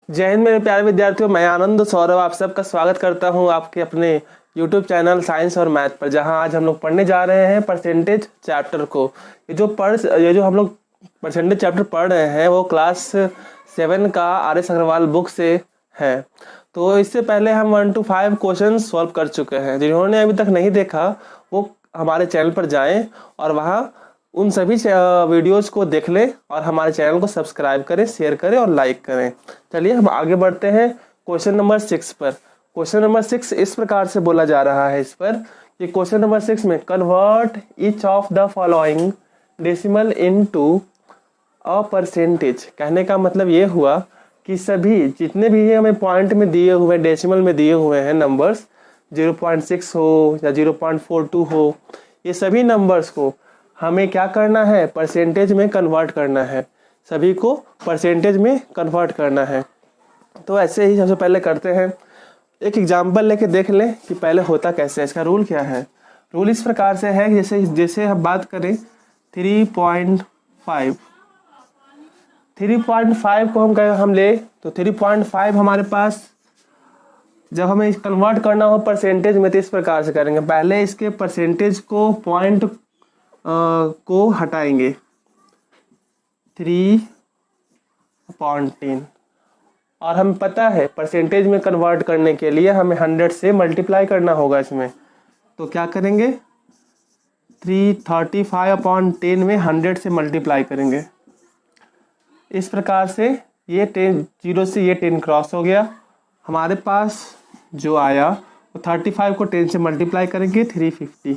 जय हिंद मेरे प्यारे विद्यार्थियों, मैं आनंद सौरभ आप सबका स्वागत करता हूं आपके अपने YouTube चैनल साइंस और मैथ पर, जहां आज हम लोग पढ़ने जा रहे हैं परसेंटेज चैप्टर को। ये जो हम लोग परसेंटेज चैप्टर पढ़ रहे हैं वो क्लास 7 का RS अग्रवाल बुक से है। तो इससे पहले हम 1 to 5 क्वेश्चन सॉल्व कर चुके हैं। जिन्होंने अभी तक नहीं देखा वो हमारे चैनल पर जाएं और वहाँ उन सभी वीडियोस को देख लें और हमारे चैनल को सब्सक्राइब करें, शेयर करें और लाइक करें। चलिए हम आगे बढ़ते हैं क्वेश्चन नंबर 6 पर। क्वेश्चन नंबर 6 इस प्रकार से बोला जा रहा है इस पर कि क्वेश्चन नंबर 6 में convert each of the following decimal into a percentage. कहने का मतलब ये हुआ कि सभी जितने भी हमें पॉइंट में दिए हुए डेसिमल में दिए हुए हैं नंबर्स, 0.6 हो या 0.42 हो, ये सभी नंबर्स को हमें क्या करना है, परसेंटेज में कन्वर्ट करना है। सभी को परसेंटेज में कन्वर्ट करना है। तो ऐसे ही सबसे पहले करते हैं, एक एग्जांपल लेके देख लें कि पहले होता कैसे है। इसका रूल क्या है? रूल इस प्रकार से है, जैसे जैसे हम बात करें 3.5 को हम ले तो 3.5 हमारे पास जब हमें कन्वर्ट करना हो परसेंटेज में तो इस प्रकार से करेंगे। पहले इसके परसेंटेज को पॉइंट को हटाएंगे 3/10 और हमें पता है परसेंटेज में कन्वर्ट करने के लिए हमें 100 से मल्टीप्लाई करना होगा इसमें। तो क्या करेंगे, 335/10 में 100 से मल्टीप्लाई करेंगे। इस प्रकार से ये 10 0 से ये 10 क्रॉस हो गया। हमारे पास जो आया वो 35 को 10 से मल्टीप्लाई करेंगे 350,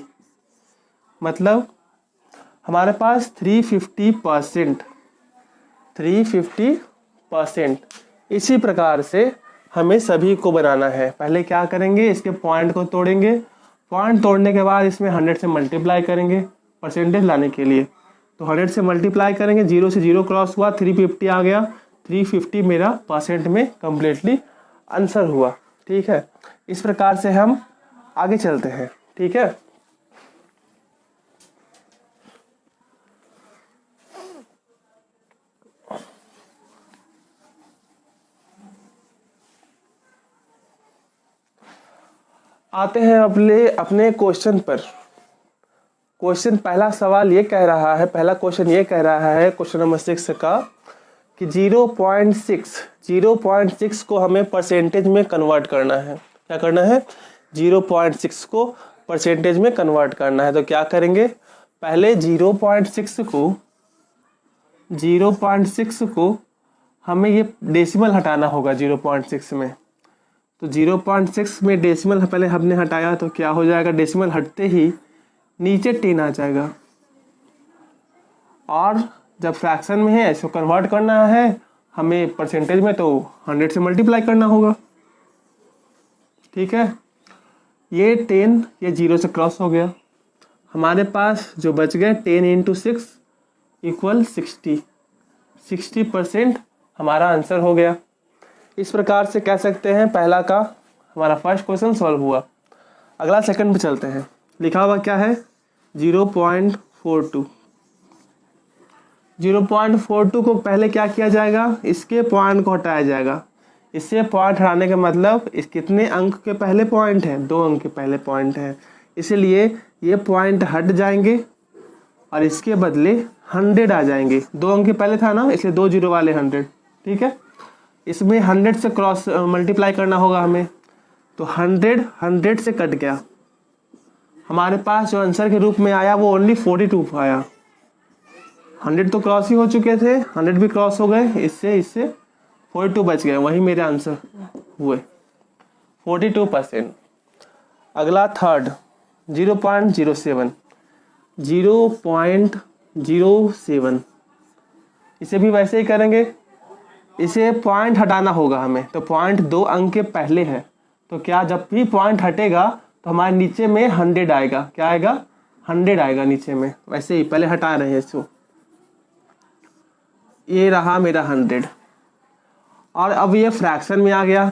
मतलब हमारे पास 350%। इसी प्रकार से हमें सभी को बनाना है। पहले क्या करेंगे, इसके पॉइंट को तोड़ेंगे। पॉइंट तोड़ने के बाद इसमें 100 से मल्टीप्लाई करेंगे परसेंटेज लाने के लिए। तो 100 से मल्टीप्लाई करेंगे, 0 से 0 क्रॉस हुआ, 350 आ गया। 350 मेरा परसेंट में कम्प्लीटली आंसर हुआ। ठीक है, इस प्रकार से हम आगे चलते हैं। ठीक है, आते हैं अपने क्वेश्चन पर। पहला सवाल ये कह रहा है, पहला क्वेश्चन ये कह रहा है क्वेश्चन नंबर 6 का कि 0.6 को हमें परसेंटेज में कन्वर्ट करना है। क्या करना है, 0.6 को परसेंटेज में कन्वर्ट करना है। तो क्या करेंगे, पहले 0.6 को हमें ये डेसिमल हटाना होगा 0.6 में। तो 0.6 में डेसिमल पहले हमने हटाया तो क्या हो जाएगा, डेसिमल हटते ही नीचे 10 आ जाएगा। और जब फ्रैक्शन में है इसको कन्वर्ट करना है हमें परसेंटेज में, तो 100 से मल्टीप्लाई करना होगा। ठीक है, ये 10 ये 0 से क्रॉस हो गया। हमारे पास जो बच गए 10 × 6 = 60% हमारा आंसर हो गया। इस प्रकार से कह सकते हैं पहला का हमारा फर्स्ट क्वेश्चन सॉल्व हुआ। अगला सेकंड पे चलते हैं। लिखा हुआ क्या है, 0.42। 0.42 को पहले क्या किया जाएगा, इसके पॉइंट को हटाया जाएगा। इससे पॉइंट हटाने का मतलब इस कितने अंक के पहले पॉइंट है, 2 अंक के पहले पॉइंट है, इसलिए ये पॉइंट हट जाएंगे और इसके बदले 100 आ जाएंगे। 2 अंक के पहले था ना, इसलिए 2 0 वाले 100। ठीक है, इसमें 100 से क्रॉस मल्टीप्लाई करना होगा हमें। तो 100 से कट गया। हमारे पास जो आंसर के रूप में आया वो ओनली 42 आया। 100 तो क्रॉस ही हो चुके थे, 100 भी क्रॉस हो गए, इससे 42 बच गए। वही मेरे आंसर हुए 42%। अगला थर्ड 0.07। इसे भी वैसे ही करेंगे। इसे पॉइंट हटाना होगा हमें, तो पॉइंट 2 अंक के पहले है। तो क्या, जब भी पॉइंट हटेगा तो हमारे नीचे में 100 आएगा। क्या आएगा, 100 आएगा नीचे में। वैसे ही पहले हटा रहे हैं इसको। ये रहा मेरा 100 और अब ये फ्रैक्शन में आ गया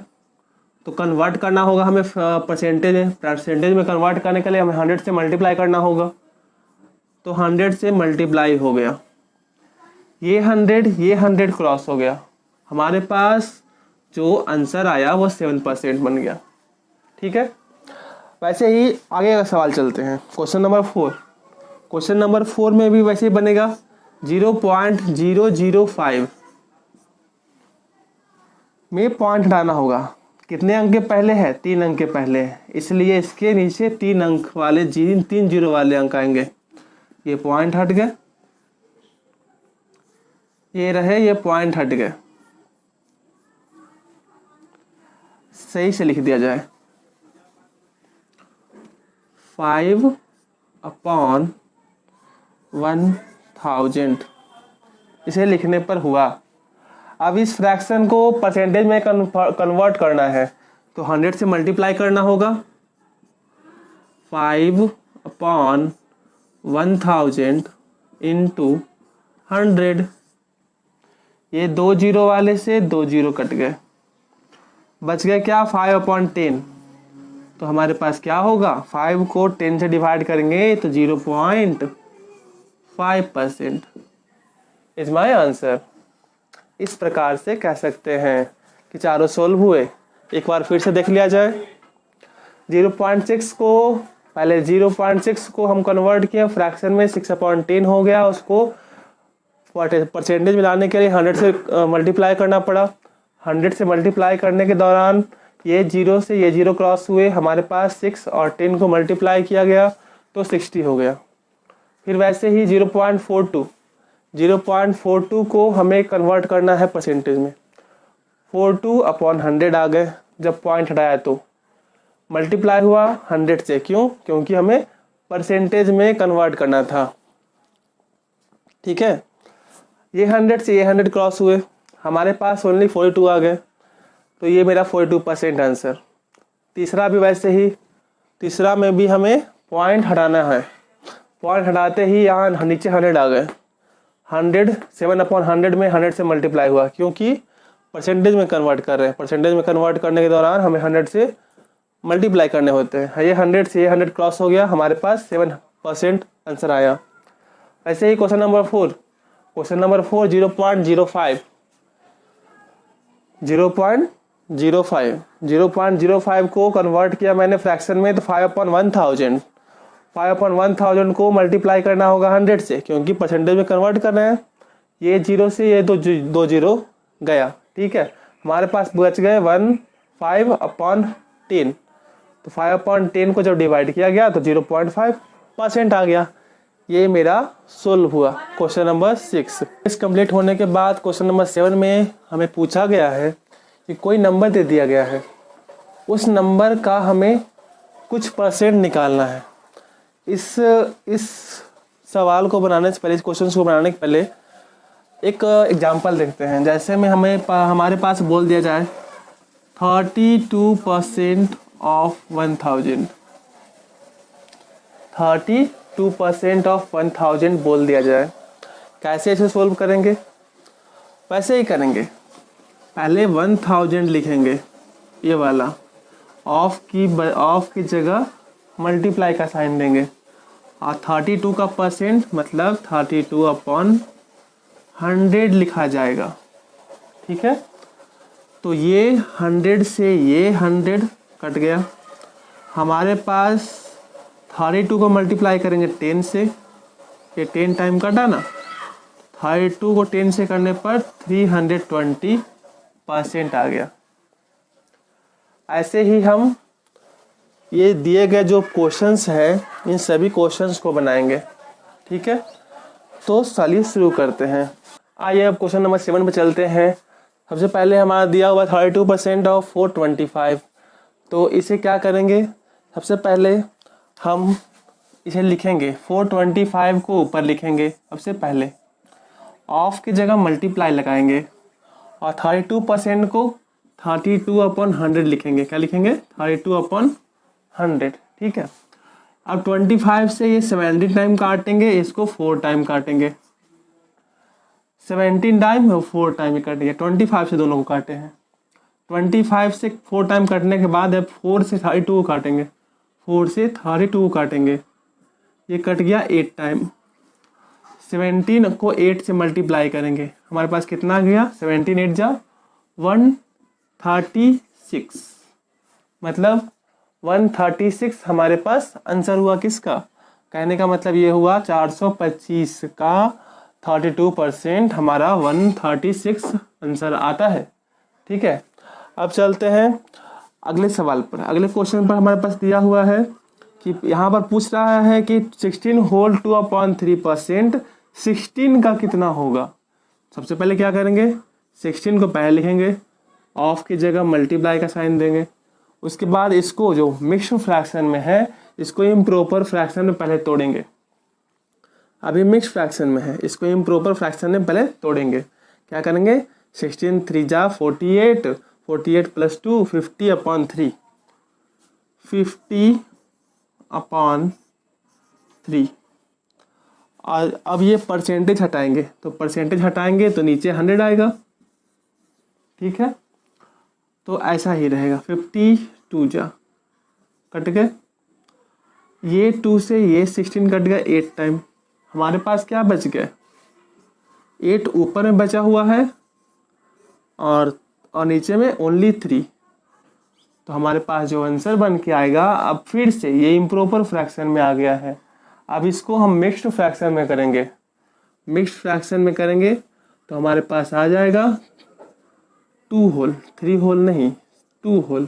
तो कन्वर्ट करना होगा हमें परसेंटेज में कन्वर्ट करने के लिए हमें 100 से मल्टीप्लाई करना होगा। तो 100 से मल्टीप्लाई हो गया, ये 100 क्रॉस हो गया। हमारे पास जो आंसर आया वो 7% बन गया। ठीक है, वैसे ही आगे का सवाल चलते हैं। Question number 4। क्वेश्चन नंबर 4 में भी वैसे ही बनेगा 0.005 में पॉइंट हटाना होगा। कितने अंक के पहले है? 3 अंक के पहले है, इसलिए इसके नीचे 3 अंक वाले 3 जीरो वाले अंक आएंगे। ये पॉइंट हट गए, ये रहे, ये पॉइंट हट गए। सही से लिख दिया जाए 5/1000 इसे लिखने पर हुआ। अब इस फ्रैक्शन को परसेंटेज में कन्वर्ट करना है तो 100 से मल्टीप्लाई करना होगा। 5/1000 इंटू 100। ये 2 जीरो वाले से 2 जीरो कट गए, बच गए क्या? 5/10। तो हमारे पास क्या होगा? 5 को 10 से डिवाइड करेंगे तो 0.5% इज माई आंसर। इस प्रकार से कह सकते हैं कि चारों सोल्व हुए। एक बार फिर से देख लिया जाए। 0.6 को पहले 0.6 को हम कन्वर्ट किया फ्रैक्शन में, 6/10 हो गया। उसको परसेंटेज में लाने के लिए 100 से मल्टीप्लाई करना पड़ा। 100 से मल्टीप्लाई करने के दौरान ये 0 से ये 0 क्रॉस हुए, हमारे पास 6 और 10 को मल्टीप्लाई किया गया तो 60 हो गया। फिर वैसे ही 0.42 को हमें कन्वर्ट करना है परसेंटेज में। 42/100 आ गए जब पॉइंट हटाया तो मल्टीप्लाई हुआ 100 से। क्यों? क्योंकि हमें परसेंटेज में कन्वर्ट करना था। ठीक है, ये 100 से ये 100 क्रॉस हुए, हमारे पास ओनली 42 आ गए तो ये मेरा 42% आंसर। तीसरा भी वैसे ही, तीसरा में भी हमें पॉइंट हटाना है। पॉइंट हटाते ही यहाँ नीचे 100 आ गए। 100 7/100 में 100 से मल्टीप्लाई हुआ क्योंकि परसेंटेज में कन्वर्ट कर रहे हैं। परसेंटेज में कन्वर्ट करने के दौरान हमें 100 से मल्टीप्लाई करने होते हैं। ये 100 से ये 100 क्रॉस हो गया, हमारे पास 7% आंसर आया। ऐसे ही क्वेश्चन नंबर 4। क्वेश्चन नंबर 4 0.05 को कन्वर्ट किया मैंने फ्रैक्शन में तो 5/1000 को मल्टीप्लाई करना होगा 100 से, क्योंकि परसेंटेज में कन्वर्ट कर रहे हैं। ये 0 से ये 2 जीरो गया। ठीक है, हमारे पास बच गए 5/10। तो 5/10 को जब डिवाइड किया गया तो 0.5% आ गया। ये मेरा सोल्व हुआ क्वेश्चन नंबर 6। इस कंप्लीट होने के बाद क्वेश्चन नंबर 7 में हमें पूछा गया है कि कोई नंबर दे दिया गया है, उस नंबर का हमें कुछ परसेंट निकालना है। इस सवाल को बनाने से पहले, इस क्वेश्चन को बनाने के पहले एक एग्जांपल देखते हैं। जैसे में हमारे पास बोल दिया जाए 32% ऑफ 1000, 32% ऑफ 1000 बोल दिया जाए। कैसे इसे सोल्व करेंगे? वैसे ही करेंगे, पहले 1000 लिखेंगे ये वाला, ऑफ की जगह मल्टीप्लाई का साइन देंगे और 32 का परसेंट मतलब 32/100 लिखा जाएगा। ठीक है, तो ये 100 से ये 100 कट गया। हमारे पास 32 को मल्टीप्लाई करेंगे 10 से, ये 10 टाइम कटा ना, 32 को 10 से करने पर 320% आ गया। ऐसे ही हम ये दिए गए जो क्वेश्चंस हैं इन सभी क्वेश्चंस को बनाएंगे। ठीक है, तो चलिए शुरू करते हैं। आइए अब क्वेश्चन नंबर 7 पे चलते हैं। सबसे पहले हमारा दिया हुआ 32% ऑफ 425, तो इसे क्या करेंगे? सबसे पहले हम इसे लिखेंगे 425 को ऊपर लिखेंगे। सबसे पहले ऑफ की जगह मल्टीप्लाई लगाएंगे और 32% को 32/100 लिखेंगे। क्या लिखेंगे? 32/100। ठीक है, अब 25 से ये 17 टाइम काटेंगे, इसको 4 टाइम काटेंगे। 17 टाइम और 4 टाइम काटेंगे, 25 से दोनों को काटे हैं। 25 से 4 टाइम कटने के बाद अब 4 से 32 को काटेंगे, 4 से 32 को काटेंगे, ये कट गया 8 टाइम। 17 को 8 से मल्टीप्लाई करेंगे, हमारे पास कितना गया? 17 8 जा 136, मतलब 136 हमारे पास आंसर हुआ किसका। कहने का मतलब ये हुआ 425 का 32% हमारा 136 आंसर आता है। ठीक है, अब चलते हैं अगले सवाल पर। अगले क्वेश्चन पर हमारे पास दिया हुआ है कि यहाँ पर पूछ रहा है कि 16 होल 2/3%, 16 का कितना होगा। सबसे पहले क्या करेंगे, 16 को पहले लिखेंगे, ऑफ की जगह मल्टीप्लाई का साइन देंगे। उसके बाद इसको जो मिक्स्ड फ्रैक्शन में है इसको इम्प्रॉपर फ्रैक्शन में पहले तोड़ेंगे। अभी मिक्स्ड फ्रैक्शन में है, इसको इम्प्रॉपर फ्रैक्शन में पहले तोड़ेंगे। क्या करेंगे, 16 3 जा 48, 48 + 2 50/3, 50/3। और अब ये परसेंटेज हटाएंगे, तो परसेंटेज हटाएंगे तो नीचे 100 आएगा। ठीक है, तो ऐसा ही रहेगा। 52 जा कट गए, ये 2 से ये 16 कट गया 8 टाइम। हमारे पास क्या बच गया, 8 ऊपर में बचा हुआ है और नीचे में ओनली 3। तो हमारे पास जो आंसर बन के आएगा, अब फिर से ये इम्प्रॉपर फ्रैक्शन में आ गया है। अब इसको हम मिक्स्ड फ्रैक्शन में करेंगे। मिक्स्ड फ्रैक्शन में करेंगे तो हमारे पास आ जाएगा 2 होल, 3 होल नहीं, 2 होल,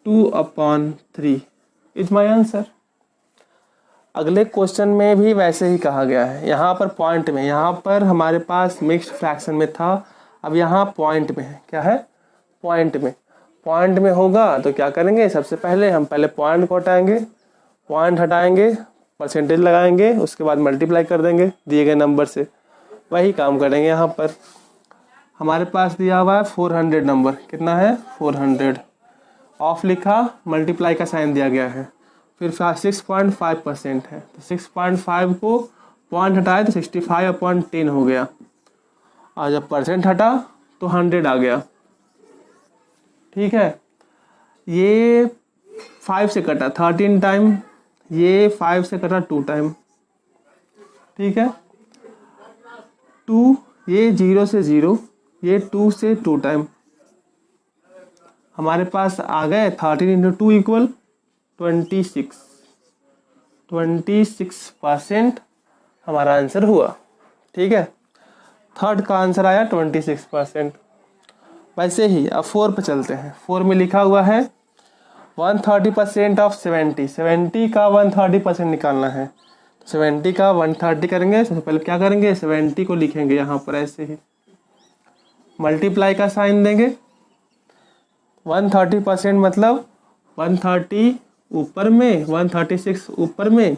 2/3 इज माई आंसर। अगले क्वेश्चन में भी वैसे ही कहा गया है। यहाँ पर पॉइंट में, यहाँ पर हमारे पास मिक्स्ड फ्रैक्शन में था, अब यहाँ पॉइंट में है। क्या है, पॉइंट में। पॉइंट में होगा तो क्या करेंगे, सबसे पहले हम पहले पॉइंट को हटाएंगे, पॉइंट हटाएंगे, परसेंटेज लगाएंगे, उसके बाद मल्टीप्लाई कर देंगे दिए गए नंबर से। वही काम करेंगे। यहाँ पर हमारे पास दिया हुआ है 400 नंबर, कितना है 400, ऑफ लिखा, मल्टीप्लाई का साइन दिया गया है, फिर 6.5% है, तो 6.5 को पॉइंट हटाए तो 65/10 हो गया, और जब परसेंट हटा तो 100 आ गया। ठीक है, ये 5 से कटा 13 टाइम, ये 5 से कटा 2 टाइम। ठीक है, 2, ये 0 से 0, ये 2 से 2 टाइम। हमारे पास आ गए 13 × 2 = 26, 26% हमारा आंसर हुआ। ठीक है, थर्ड का आंसर आया 26%। वैसे ही अब 4 पे चलते हैं। 4 में लिखा हुआ है 130% ऑफ 70, 70 का 130% निकालना है। 70 का 130 करेंगे, सबसे पहले क्या करेंगे, 70 को लिखेंगे यहाँ पर ऐसे ही, मल्टीप्लाई का साइन देंगे। 130% मतलब 130 ऊपर में, 136 ऊपर में,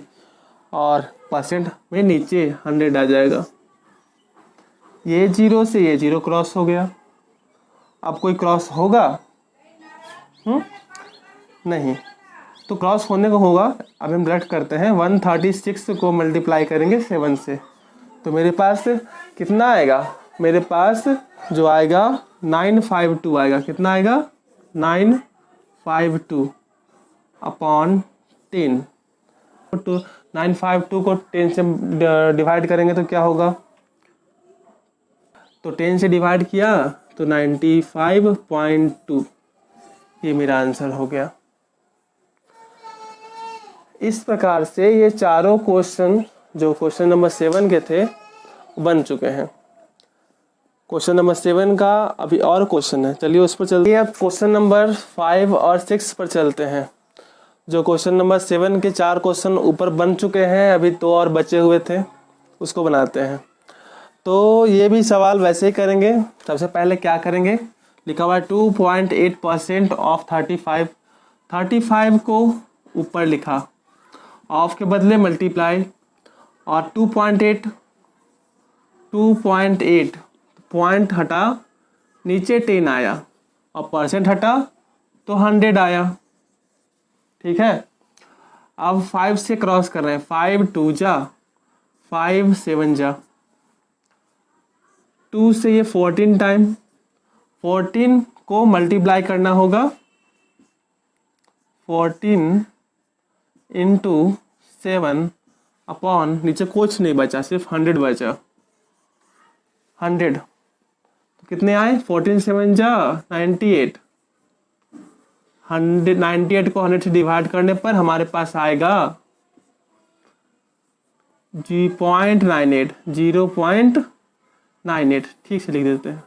और परसेंट में नीचे 100 आ जाएगा। ये 0 से ये 0 क्रॉस हो गया। अब कोई क्रॉस होगा, नहीं, तो क्रॉस होने को होगा। अब हम डायरेक्ट करते हैं, 136 को मल्टीप्लाई करेंगे 7 से, तो मेरे पास कितना आएगा, मेरे पास जो आएगा 952 आएगा। कितना आएगा, 952/10। तो 952 को 10 से डिवाइड करेंगे तो क्या होगा, तो 10 से डिवाइड किया तो 95.2, ये मेरा आंसर हो गया। इस प्रकार से ये चारों क्वेश्चन जो क्वेश्चन नंबर 7 के थे बन चुके हैं। क्वेश्चन नंबर 7 का अभी और क्वेश्चन है, चलिए उस पर चलते हैं। अब क्वेश्चन नंबर 5 और 6 पर चलते हैं। जो क्वेश्चन नंबर 7 के 4 क्वेश्चन ऊपर बन चुके हैं, अभी 2 और बचे हुए थे, उसको बनाते हैं। तो ये भी सवाल वैसे ही करेंगे। सबसे पहले क्या करेंगे, लिखा हुआ है 2.8% ऑफ 35, 35 को ऊपर लिखा, ऑफ के बदले मल्टीप्लाई, और 2.8 पॉइंट हटा, नीचे 10 आया, और परसेंट हटा तो 100 आया। ठीक है, अब 5 से क्रॉस कर रहे हैं, 5 2 जा, 5 7 जा, 2 से ये 14 टाइम, 14 को मल्टीप्लाई करना होगा, 14 × 7 अपॉन, नीचे कुछ नहीं बचा, सिर्फ 100 बचा, 100, कितने आए, 14 7 जा 98, 98 को 100 से डिवाइड करने पर हमारे पास आएगा 0.98, 0.98, ठीक से लिख देते हैं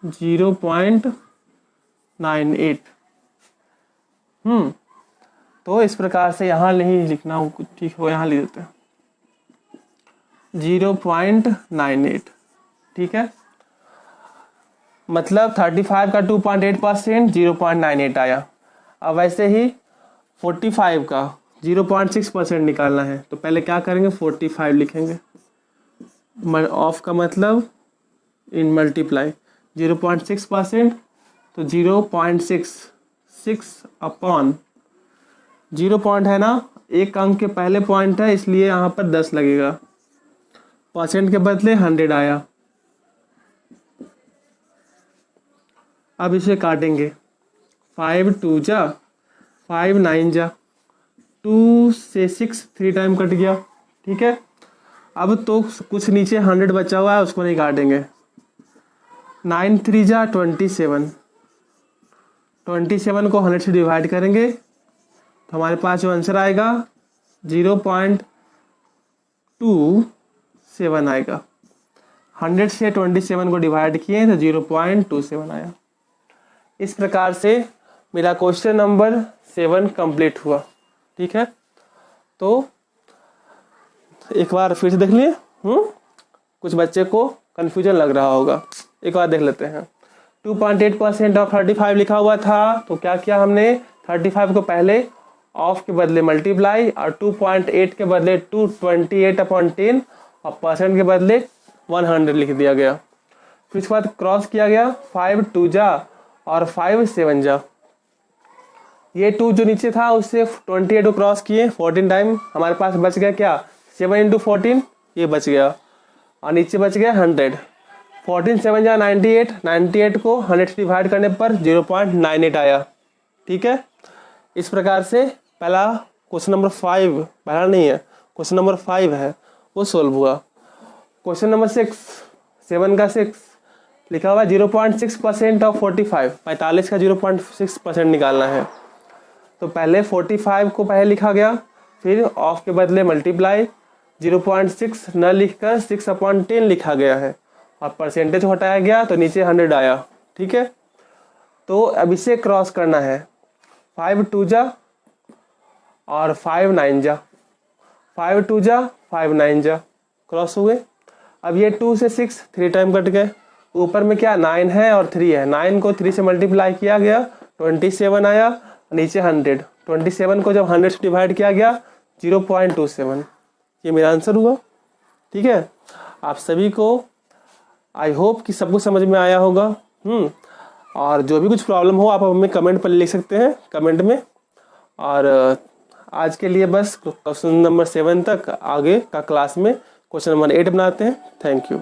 0.98। तो इस प्रकार से यहाँ नहीं लिखना हो, ठीक हो, यहाँ लिख देते हैं 0.98, ठीक है। मतलब 35 का 2.8% 0.98 आया। अब वैसे ही 45 का 0.6% निकालना है, तो पहले क्या करेंगे, 45 लिखेंगे, ऑफ का मतलब इन मल्टीप्लाई 0.6%, तो 0.66 अपॉन 0 पॉइंट है ना, एक अंक के पहले पॉइंट है इसलिए यहाँ पर 10 लगेगा, परसेंट के बदले 100 आया। अब इसे काटेंगे, 5 2 जा 5 9 जा 2 से 6 3 टाइम कट गया, ठीक है। अब तो कुछ नीचे 100 बचा हुआ है, उसको नहीं काटेंगे। 9 3 जा 27, 27 को 100 से डिवाइड करेंगे तो हमारे पास जो आंसर आएगा 0.27 आएगा। 100 से 27 को डिवाइड किए तो 0.27 आया। इस प्रकार से मेरा क्वेश्चन नंबर 7 कंप्लीट हुआ, ठीक है। तो एक बार फिर से देख लिए, कुछ बच्चे को कन्फ्यूजन लग रहा होगा, एक बार देख लेते हैं। 2.8% ऑफ 35 लिखा हुआ था, तो क्या किया हमने, 35 को पहले ऑफ के बदले मल्टीप्लाई और 2.8 के बदले 228/10 और परसेंट के बदले 100 लिख दिया गया। फिर इसके बाद क्रॉस किया गया, 5 2 जा और 5 7 जा, ये 2 जो नीचे था उससे 28 को क्रॉस किए 14 टाइम, हमारे पास बच गया क्या, 7 × 14, ये बच गया और नीचे बच गया 100। 14 7 जा 98, 98 को 100 से डिवाइड करने पर 0.98 आया, ठीक है। इस प्रकार से पहला क्वेश्चन नंबर 5, पहला नहीं है, क्वेश्चन नंबर 5 है वो सोल्व हुआ। क्वेश्चन नंबर 6, 7 का 6 लिखा हुआ 0.6% ऑफ 45, 45 का 0.6% निकालना है। तो पहले 45 को पहले लिखा गया, फिर ऑफ के बदले मल्टीप्लाई, 0.6 न लिखकर 6/10 लिखा गया है और परसेंटेज हटाया गया तो नीचे 100 आया, ठीक है। तो अब इसे क्रॉस करना है, 5 2 जा और 5 9 जा, 5 2 जा 5 9 जा, क्रॉस हुए। अब ये 2 से 6 3 टाइम कट गए, ऊपर में क्या 9 है और 3 है, 9 को 3 से मल्टीप्लाई किया गया 27 आया, नीचे 100, 27 को जब 100 से डिवाइड किया गया 0.27, ये मेरा आंसर हुआ, ठीक है। आप सभी को आई होप कि सब कुछ समझ में आया होगा। और जो भी कुछ प्रॉब्लम हो आप हमें कमेंट पर लिख सकते हैं, कमेंट में। और आज के लिए बस क्वेश्चन नंबर 7 तक, आगे का क्लास में क्वेश्चन नंबर 8 बनाते हैं। Thank you.